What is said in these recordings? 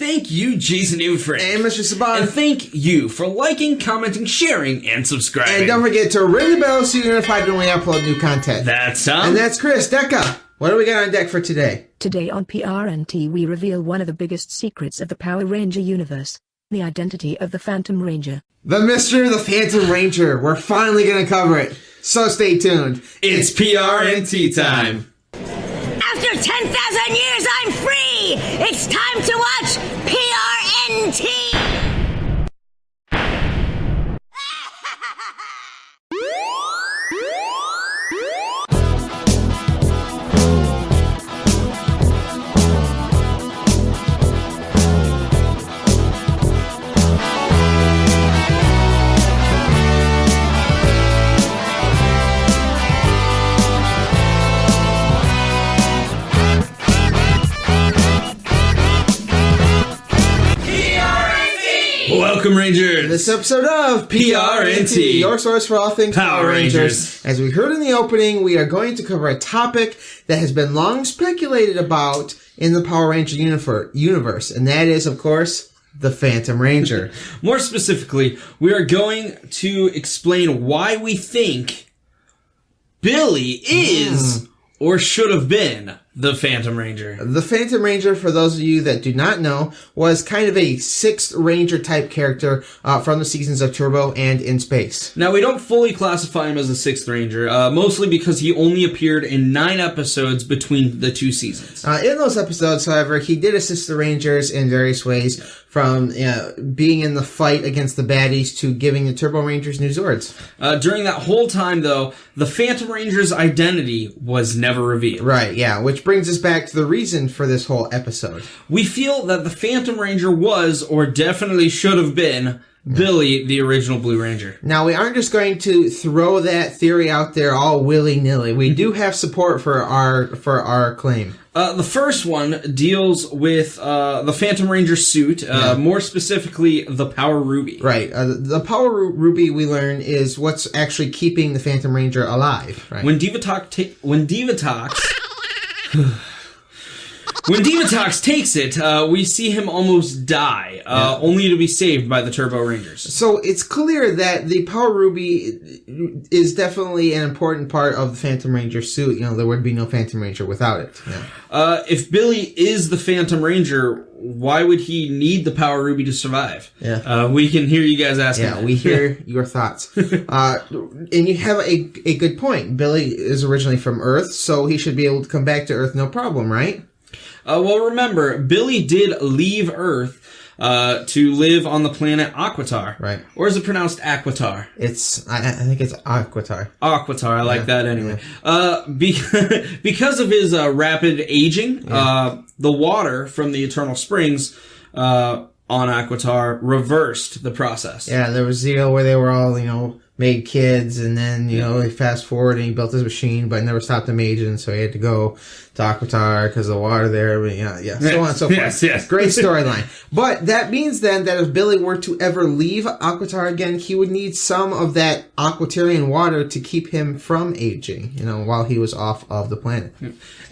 Thank you, Jason Newfriend. And Mr. Saban. And thank you for liking, commenting, sharing, and subscribing. And don't forget to ring the bell so you're notified when we upload new content. That's Tom. And that's Chris. Decca, what do we got on deck for today? Today on PRNT we reveal one of the biggest secrets of the Power Ranger universe, the identity of the Phantom Ranger. The mystery of the Phantom Ranger. We're finally going to cover it. So stay tuned. It's PRNT time. After 10,000 years, I'm free! It's time to watch PRNT! Welcome, Rangers. This episode of PRNT, your source for all things Power Rangers. As we heard in the opening, we are going to cover a topic that has been long speculated about in the Power Ranger universe, and that is, of course, the Phantom Ranger. More specifically, we are going to explain why we think Billy is or should have been the Phantom Ranger. The Phantom Ranger, for those of you that do not know, was kind of a sixth Ranger type character from the seasons of Turbo and In Space. Now, we don't fully classify him as a sixth Ranger, mostly because he only appeared in 9 episodes between the 2 seasons. In those episodes, however, he did assist the Rangers in various ways, from being in the fight against the baddies to giving the Turbo Rangers new Zords. During that whole time, though, the Phantom Ranger's identity was never revealed. Right, yeah, which brings us back to the reason for this whole episode. We feel that the Phantom Ranger was, or definitely should have been, Billy, the original Blue Ranger. Now, we aren't just going to throw that theory out there all willy-nilly. We do have support for our claim. The first one deals with the Phantom Ranger suit, more specifically the Power Ruby. Right. The Power Ruby, we learn, is what's actually keeping the Phantom Ranger alive. Right. When Divatox takes it, we see him almost die, only to be saved by the Turbo Rangers. So it's clear that the Power Ruby is definitely an important part of the Phantom Ranger suit. You know, there would be no Phantom Ranger without it. Yeah. If Billy is the Phantom Ranger, why would he need the Power Ruby to survive? Yeah. We can hear you guys asking. Yeah, we hear your thoughts. And you have a good point. Billy is originally from Earth, so he should be able to come back to Earth no problem, right? Well, remember, Billy did leave Earth to live on the planet Aquitar. Right. Or is it pronounced Aquitar? I think it's Aquitar. Aquitar, I like that anyway. Because of his rapid aging, the water from the Eternal Springs on Aquitar reversed the process. Yeah, there was where they were all, made kids, and then, they fast forward and he built his machine, but never stopped him aging, so he had to go to Aquitar because of the water there, but so on and so forth. Yes. Great storyline. But that means then that if Billy were to ever leave Aquitar again, he would need some of that Aquatarian water to keep him from aging, while he was off of the planet.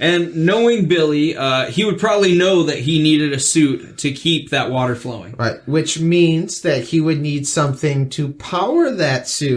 And knowing Billy, he would probably know that he needed a suit to keep that water flowing. Right, which means that he would need something to power that suit.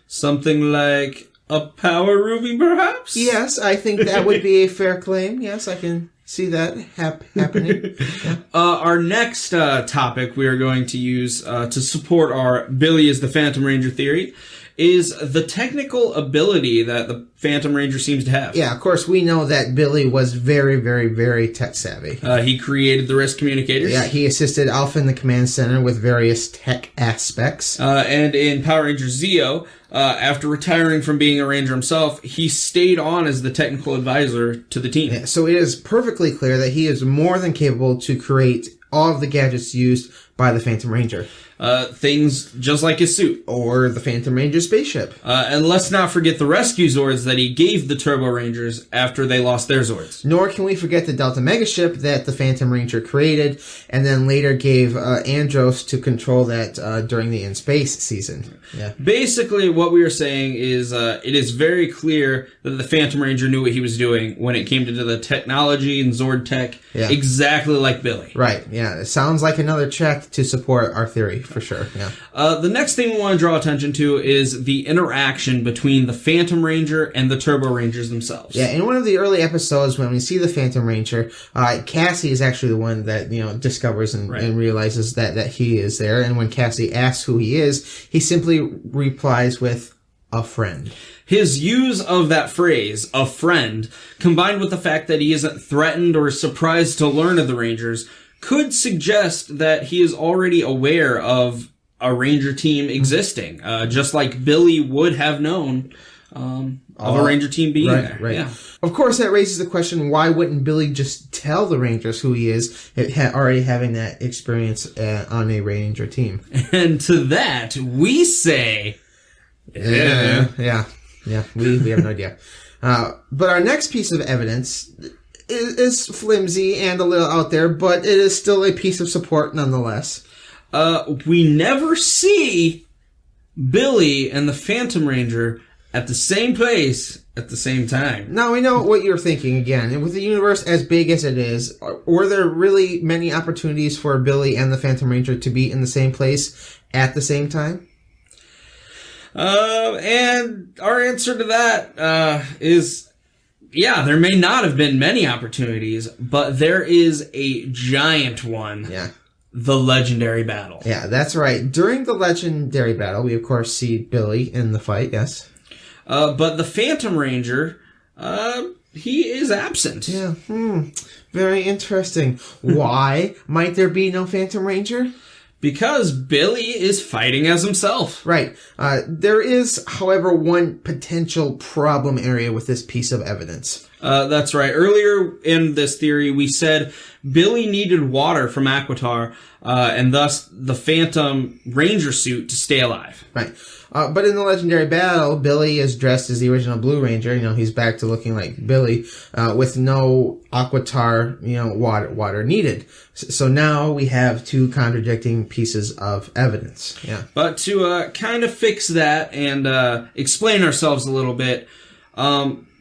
Something like a Power Ruby, perhaps? Yes, I think that would be a fair claim. Yes, I can see that happening. Yeah. Our next topic we are going to use to support our Billy is the Phantom Ranger theory is the technical ability that the Phantom Ranger seems to have. Yeah, of course, we know that Billy was very, very, very tech savvy. He created the wrist communicators. Yeah, he assisted Alpha in the command center with various tech aspects. And in Power Ranger Zeo, after retiring from being a Ranger himself, he stayed on as the technical advisor to the team. Yeah, so it is perfectly clear that he is more than capable to create all of the gadgets used by the Phantom Ranger. Things just like his suit. Or the Phantom Ranger spaceship. And let's not forget the rescue Zords that he gave the Turbo Rangers after they lost their Zords. Nor can we forget the Delta Megaship that the Phantom Ranger created, and then later gave Andros to control that during the In Space season. Yeah. Basically, what we are saying is it is very clear that the Phantom Ranger knew what he was doing when it came to the technology and Zord tech, exactly like Billy. Right, yeah. It sounds like another check to support our theory, for sure. Yeah. The next thing we want to draw attention to is the interaction between the Phantom Ranger and the Turbo Rangers themselves. Yeah, in one of the early episodes when we see the Phantom Ranger, Cassie is actually the one that, discovers and realizes that he is there. And when Cassie asks who he is, he simply replies with, a friend. His use of that phrase, a friend, combined with the fact that he isn't threatened or surprised to learn of the Rangers, could suggest that he is already aware of a Ranger team existing, just like Billy would have known of a Ranger team being there. Right. Yeah. Of course, that raises the question, why wouldn't Billy just tell the Rangers who he is, already having that experience on a Ranger team? And to that, we say... Yeah, we have no idea. But our next piece of evidence is flimsy and a little out there, but it is still a piece of support nonetheless. We never see Billy and the Phantom Ranger at the same place at the same time. Now, we know what you're thinking again. And with the universe as big as it is, were there really many opportunities for Billy and the Phantom Ranger to be in the same place at the same time? And our answer to that is, yeah, there may not have been many opportunities, but there is a giant one. Yeah. The Legendary Battle. Yeah, that's right. During the Legendary Battle, we of course see Billy in the fight, yes. But the Phantom Ranger, he is absent. Yeah, very interesting. Why might there be no Phantom Ranger? Because Billy is fighting as himself. Right. There is, however, one potential problem area with this piece of evidence. That's right. Earlier in this theory, we said Billy needed water from Aquitar, and thus the Phantom Ranger suit to stay alive. Right. But in the Legendary Battle, Billy is dressed as the original Blue Ranger. He's back to looking like Billy, with no Aquitar, water needed. So now we have two contradicting pieces of evidence. Yeah. But to kind of fix that and explain ourselves a little bit,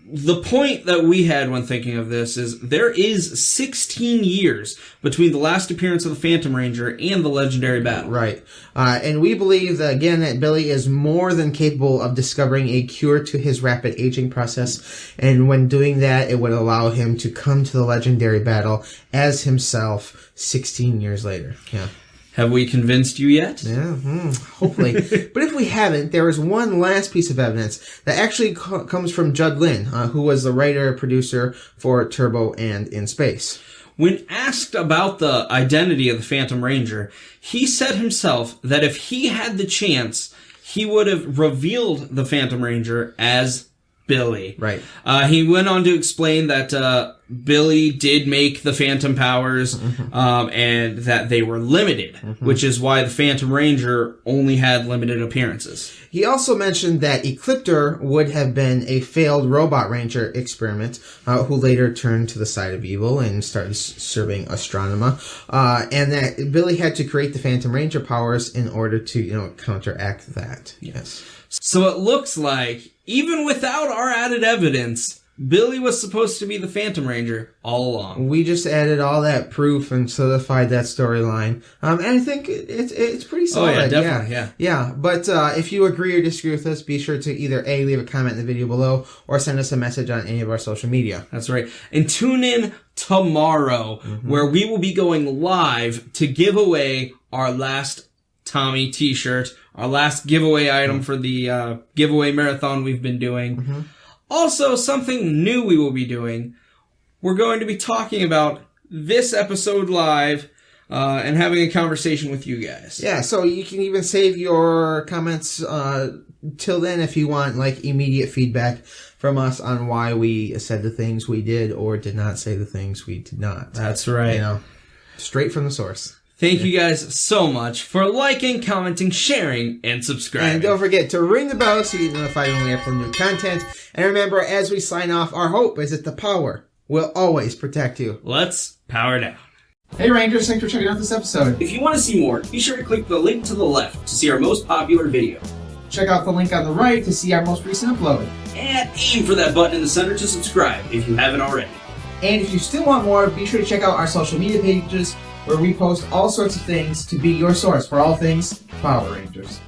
the point that we had when thinking of this is there is 16 years between the last appearance of the Phantom Ranger and the Legendary Battle. Right. And we believe, that, again, that Billy is more than capable of discovering a cure to his rapid aging process. And when doing that, it would allow him to come to the Legendary Battle as himself 16 years later. Yeah. Have we convinced you yet? Yeah, hopefully. But if we haven't, there is one last piece of evidence that actually comes from Judd Lynn, who was the writer-producer for Turbo and In Space. When asked about the identity of the Phantom Ranger, he said himself that if he had the chance, he would have revealed the Phantom Ranger as Billy. Right. He went on to explain that Billy did make the Phantom powers, and that they were limited, which is why the Phantom Ranger only had limited appearances. He also mentioned that Ecliptor would have been a failed Robot Ranger experiment, who later turned to the side of evil and started serving Astronema, and that Billy had to create the Phantom Ranger powers in order to, counteract that. Yes. So it looks like, even without our added evidence, Billy was supposed to be the Phantom Ranger all along. We just added all that proof and solidified that storyline. And I think it's pretty solid. Oh, yeah, definitely, yeah. Yeah, but if you agree or disagree with us, be sure to either A, leave a comment in the video below, or send us a message on any of our social media. That's right. And tune in tomorrow, where we will be going live to give away our last Tommy t-shirt, our last giveaway item for the giveaway marathon we've been doing. Also, something new we will be doing. We're going to be talking about this episode live and having a conversation with you guys. Yeah, so you can even save your comments till then if you want immediate feedback from us on why we said the things we did or did not say the things we did not. That's right. Straight from the source. Thank you guys so much for liking, commenting, sharing, and subscribing. And don't forget to ring the bell so you get notified when we upload new content. And remember, as we sign off, our hope is that the power will always protect you. Let's power down. Hey Rangers, thanks for checking out this episode. If you want to see more, be sure to click the link to the left to see our most popular video. Check out the link on the right to see our most recent upload. And aim for that button in the center to subscribe if you haven't already. And if you still want more, be sure to check out our social media pages where we post all sorts of things to be your source for all things Power Rangers.